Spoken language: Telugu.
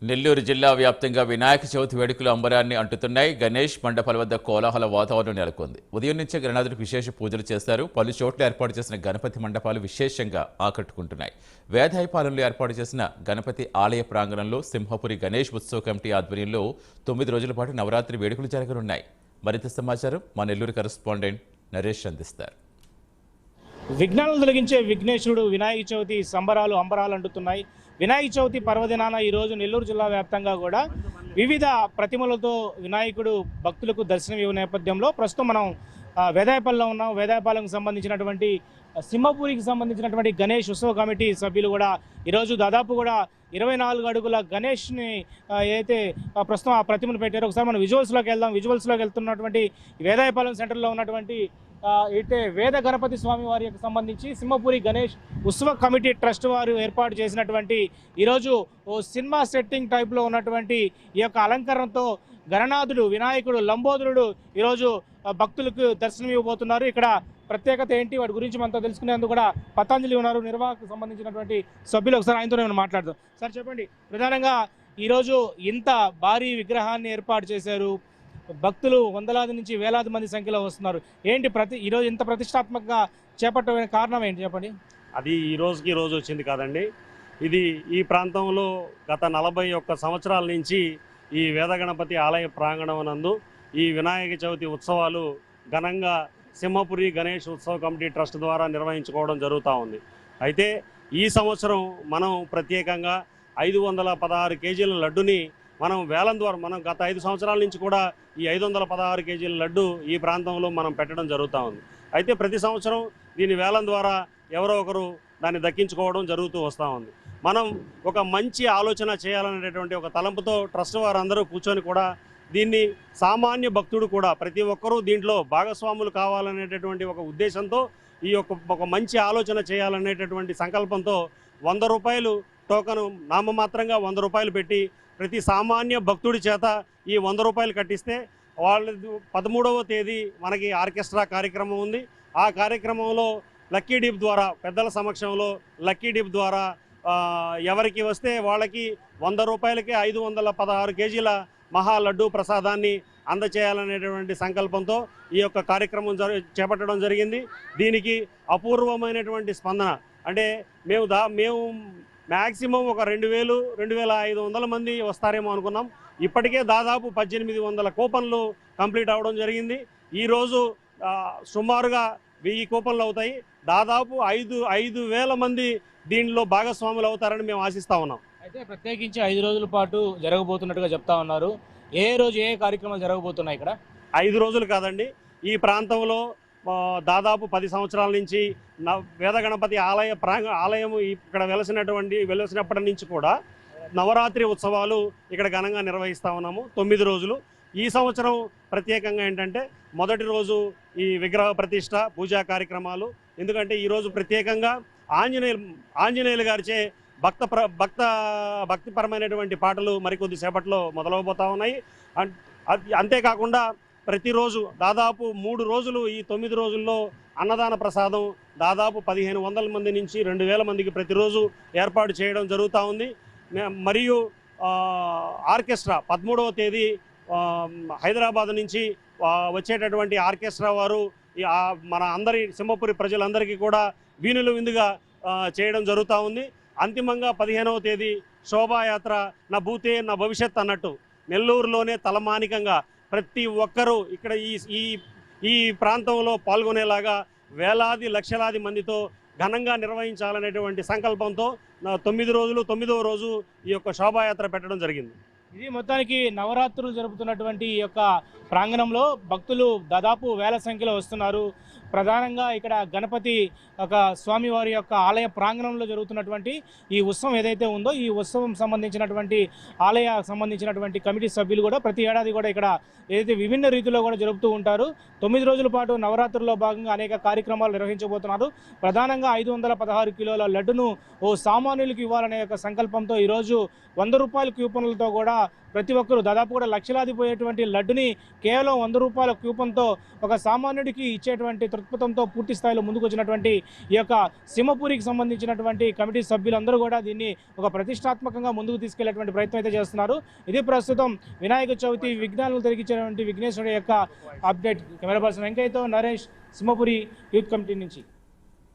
నెల్లూరు జిల్లా వ్యాప్తంగా వినాయక చవితి వేడుకలు అంబరాన్ని అంటుతున్నాయి. గణేష్ మండపాల వద్ద కోలాహల వాతావరణం నెలకొంది. ఉదయం నుంచే గణనాథుడికి విశేష పూజలు చేస్తారు. పలు చోట్ల ఏర్పాటు చేసిన గణపతి మండపాలు విశేషంగా ఆకట్టుకుంటున్నాయి. వేదాయపాలెంలో ఏర్పాటు చేసిన గణపతి ఆలయ ప్రాంగణంలో సింహపురి గణేష్ ఉత్సవ కమిటీ ఆధ్వర్యంలో 9 రోజుల పాటు నవరాత్రి వేడుకలు జరగనున్నాయి. మరింత సమాచారం మా నెల్లూరు కరెస్పాండెంట్ నరేష్ అందిస్తారు. విఘ్నాలను తొలగించే విఘ్నేశ్వరుడు వినాయక చవితి సంబరాలు అంబరాలు అంటున్నాయి. వినాయక చవితి పర్వదినాన ఈరోజు నెల్లూరు జిల్లా వ్యాప్తంగా కూడా వివిధ ప్రతిమలతో వినాయకుడు భక్తులకు దర్శనం ఇవ్వ నేపథ్యంలో ప్రస్తుతం మనం వేదాయపాలెంలో ఉన్నాం. వేదాయపాలెంకు సంబంధించినటువంటి సింహపూరికి సంబంధించినటువంటి గణేష్ ఉత్సవ కమిటీ సభ్యులు కూడా ఈరోజు దాదాపు కూడా 24 అడుగుల గణేష్ని ఏదైతే ప్రస్తుతం ఆ ప్రతిమను పెట్టారో ఒకసారి మనం విజువల్స్లోకి వెళ్దాం. విజువల్స్లోకి వెళ్తున్నటువంటి వేదాయపాలెం సెంటర్లో ఉన్నటువంటి అయితే వేద గణపతి స్వామి వారికి సంబంధించి సింహపురి గణేష్ ఉత్సవ కమిటీ ట్రస్ట్ వారు ఏర్పాటు చేసినటువంటి ఈరోజు సినిమా సెట్టింగ్ టైప్లో ఉన్నటువంటి ఈ యొక్క అలంకరణతో గణనాథుడు వినాయకుడు లంబోదరుడు ఈరోజు భక్తులకు దర్శనం ఇవ్వబోతున్నారు. ఇక్కడ ప్రత్యేకత ఏంటి వాటి గురించి మనతో తెలుసుకునేందుకు కూడా పతంజలి ఉన్నారు, నిర్వాహకు సంబంధించినటువంటి సభ్యులు. ఒకసారి ఆయనతో మనం మాట్లాడదాం. సార్ చెప్పండి, ప్రధానంగా ఈరోజు ఇంత భారీ విగ్రహాన్ని ఏర్పాటు చేశారు, భక్తులు వందలాది నుంచి వేలాది మంది సంఖ్యలో వస్తున్నారు, ఏంటి ఈరోజు ఇంత ప్రతిష్టాత్మకంగా చేపట్టమైన కారణం ఏంటి చెప్పండి? అది ఈ రోజు వచ్చింది కాదండి. ఇది ఈ ప్రాంతంలో గత 41 సంవత్సరాల నుంచి ఈ వేదగణపతి ఆలయ ప్రాంగణం నందు ఈ వినాయక చవితి ఉత్సవాలు ఘనంగా సింహపురి గణేష్ ఉత్సవ కమిటీ ట్రస్ట్ ద్వారా నిర్వహించుకోవడం జరుగుతూ ఉంది. అయితే ఈ సంవత్సరం మనం ప్రత్యేకంగా 516 కేజీల లడ్డుని మనం వేలం ద్వారా మనం గత 5 సంవత్సరాల నుంచి కూడా ఈ 516 కేజీల లడ్డు ఈ ప్రాంతంలో మనం పెట్టడం జరుగుతూ ఉంది. అయితే ప్రతి సంవత్సరం దీని వేలం ద్వారా ఎవరో ఒకరు దాన్ని దక్కించుకోవడం జరుగుతూ వస్తూ ఉంది. మనం ఒక మంచి ఆలోచన చేయాలనేటటువంటి ఒక తలంపుతో ట్రస్ట్ వారందరూ కూర్చొని కూడా దీన్ని సామాన్య భక్తుడు కూడా ప్రతి ఒక్కరూ దీంట్లో భాగస్వాములు కావాలనేటటువంటి ఒక ఉద్దేశంతో ఈ ఒక మంచి ఆలోచన చేయాలనేటటువంటి సంకల్పంతో 100 రూపాయలు టోకను నామమాత్రంగా 100 రూపాయలు పెట్టి ప్రతి సామాన్య భక్తుడి చేత ఈ 100 రూపాయలు కట్టిస్తే వాళ్ళ 13వ తేదీ మనకి ఆర్కెస్ట్రా కార్యక్రమం ఉంది. ఆ కార్యక్రమంలో లక్కీ డిప్ ద్వారా పెద్దల సమక్షంలో లక్కీ డిప్ ద్వారా ఎవరికి వస్తే వాళ్ళకి 100 రూపాయలకి 516 కేజీల మహా లడ్డు ప్రసాదాన్ని అందచేయాలనేటువంటి సంకల్పంతో ఈ యొక్క కార్యక్రమం చేపట్టడం జరిగింది. దీనికి అపూర్వమైనటువంటి స్పందన. అంటే మేము మ్యాక్సిమం ఒక 2,000-2,500 మంది వస్తారేమో అనుకున్నాం. ఇప్పటికే దాదాపు 1,800 కూపన్లు కంప్లీట్ అవ్వడం జరిగింది. ఈరోజు సుమారుగా 1000 కూపన్లు అవుతాయి. దాదాపు 5,000 మంది దీనిలో భాగస్వాములు అవుతారని మేము ఆశిస్తూ ఉన్నాం. అయితే ప్రత్యేకించి 5 రోజుల పాటు జరగబోతున్నట్టుగా చెప్తా ఉన్నారు. ఏ రోజు ఏ కార్యక్రమాలు జరగబోతున్నాయి ఇక్కడ? 5 రోజులు కాదండి. ఈ ప్రాంతంలో దాదాపు 10 సంవత్సరాల నుంచి వేదగణపతి ఆలయం ఇక్కడ వెలసినప్పటి నుంచి కూడా నవరాత్రి ఉత్సవాలు ఇక్కడ ఘనంగా నిర్వహిస్తూ ఉన్నాము 9 రోజులు. ఈ సంవత్సరం ప్రత్యేకంగా ఏంటంటే మొదటి రోజు ఈ విగ్రహ ప్రతిష్ట పూజా కార్యక్రమాలు. ఎందుకంటే ఈరోజు ప్రత్యేకంగా ఆంజనేయులు గారిచే భక్తిపరమైనటువంటి పాటలు మరికొద్ది సేపట్లో మొదలవబోతూ ఉన్నాయి. అంతేకాకుండా ప్రతిరోజు దాదాపు 3 రోజులు ఈ 9 రోజుల్లో అన్నదాన ప్రసాదం దాదాపు 1,500 మంది నుంచి 2,000 మందికి ప్రతిరోజు ఏర్పాటు చేయడం జరుగుతూ ఉంది. మరియు ఆర్కెస్ట్రా 13వ తేదీ హైదరాబాద్ నుంచి వచ్చేటటువంటి ఆర్కెస్ట్రా వారు మన అందరి సింహపురి ప్రజలందరికీ కూడా వీణులు విందుగా చేయడం జరుగుతూ ఉంది. అంతిమంగా 15వ తేదీ శోభాయాత్ర నా భూతే నా భవిష్యత్ అన్నట్టు నెల్లూరులోనే తలమానికంగా ప్రతి ఒక్కరూ ఇక్కడ ఈ ప్రాంతంలో పాల్గొనేలాగా వేలాది లక్షలాది మందితో ఘనంగా నిర్వహించాలనేటువంటి సంకల్పంతో 9 రోజులు 9వ రోజు ఈ యొక్క శోభాయాత్ర పెట్టడం జరిగింది. ఇది మొత్తానికి నవరాత్రులు జరుపుతున్నటువంటి ఈ యొక్క ప్రాంగణంలో భక్తులు దాదాపు వేల సంఖ్యలో వస్తున్నారు. ప్రధానంగా ఇక్కడ గణపతి ఒక స్వామివారి యొక్క ఆలయ ప్రాంగణంలో జరుగుతున్నటువంటి ఈ ఉత్సవం ఏదైతే ఉందో ఈ ఉత్సవం సంబంధించినటువంటి సంబంధించినటువంటి కమిటీ సభ్యులు కూడా ప్రతి ఏడాది కూడా ఇక్కడ ఏదైతే విభిన్న రీతిలో కూడా జరుపుతూ ఉంటారు. 9 రోజుల పాటు నవరాత్రుల్లో భాగంగా అనేక కార్యక్రమాలు నిర్వహించబోతున్నారు. ప్రధానంగా 516 కిలోల లడ్డును సామాన్యులకు ఇవ్వాలనే యొక్క సంకల్పంతో ఈరోజు 100 రూపాయల కూపన్లతో కూడా ప్రతి ఒక్కరూ దాదాపు కూడా లక్షలాది పోయేటువంటి లడ్డుని కేవలం 100 రూపాయల కూపన్తో ఒక సామాన్యుడికి ఇచ్చేటువంటి దృక్పథంతో పూర్తి స్థాయిలో ముందుకు వచ్చినటువంటి ఈ యొక్క సింహపురికి సంబంధించినటువంటి కమిటీ సభ్యులందరూ కూడా దీన్ని ఒక ప్రతిష్టాత్మకంగా ముందుకు తీసుకెళ్లేటువంటి ప్రయత్నం అయితే చేస్తున్నారు. ఇది ప్రస్తుతం వినాయక చవితి విఘ్నాలను తొలగించేటువంటి విఘ్నేశ్వరుడు యొక్క అప్డేట్. కెమెరా పర్సన్ వెంకయ్యతో నరేష్, సింహపురి యూత్ కమిటీ నుంచి.